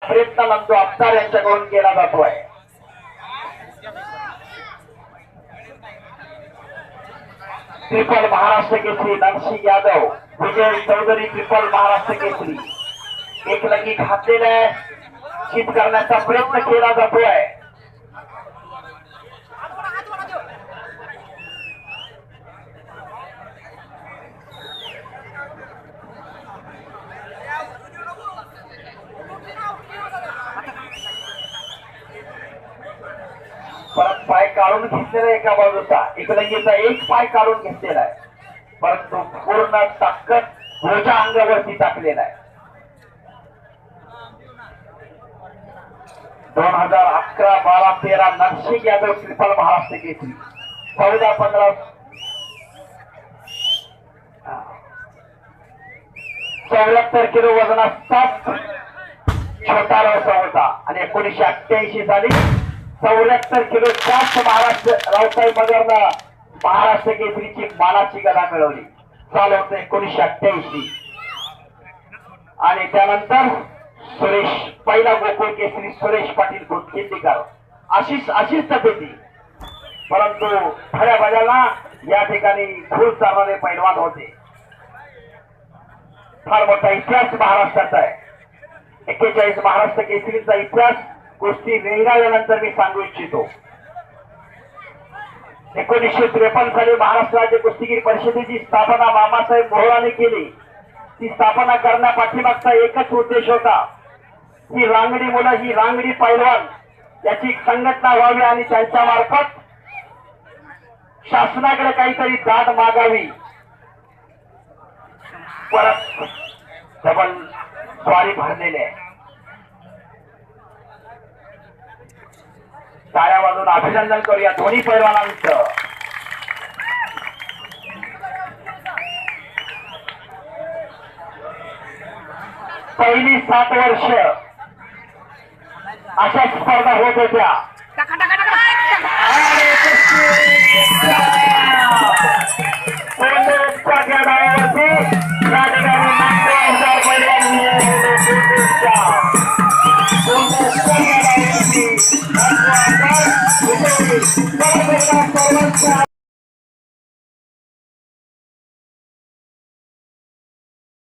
प्रयत्न नंदू अफ्तार यांच्याकडून केला जातोय. ट्रिपल महाराष्ट्र केसरी नरसिंह यादव, विजय चौधरी ट्रिपल महाराष्ट्र केसरी. एक लगी घातलेला आहे, चित करण्याचा प्रयत्न केला जातोय. परत पाय काढून घेतलेला एका बाजूचा, एकलंगीचा एक पाय काढून घेतलेला आहे, परंतु पूर्ण ताकद भोजा अंगावरती टाकलेला आहे. 2011, 12, 13 नरसिंह यादव ट्रिपल महाराष्ट्र केसरी. 14, 15, 74 किलो वजनाचा छोटा रवसा होता आणि 1988 साली 74 किलो जास्त महाराष्ट्र रावसाहेब मगरनं महाराष्ट्र केसरीची मानाची गदा मिळवली. साल होतं 1988. आणि त्यानंतर सुरेश, पहिला गोकुळ केसरी सुरेश पाटील गोटखिंडीकर. अशीच तब्येती, परंतु खऱ्या बाजाला या ठिकाणी खूप चालणारे पैलवान होते. फार मोठा इतिहास महाराष्ट्राचा आहे. 41 महाराष्ट्र केसरीचा इतिहास कुस्ती रेंगाळल्यानंतर मी सांगू इच्छितो. 1953 साली महाराष्ट्र राज्य कुस्तीगीर परिषदेची स्थापना मामासाहेब मोहोळाने केली. ती स्थापना करण्यापाठीमागचा एकच उद्देश होता, ही रांगडी मुलं, ही रांगडी पैलवान याची संघटना व्हावी आणि त्यांच्या मार्फत शासनाकडे काहीतरी दाद मागावी. परत डबल स्वारी भरलेले आहे. टाळ्या वाजवून अभिनंदन करूया दोन्ही पैलवानांचं. पहिली 7 वर्ष अशा स्पर्धा होत होत्या.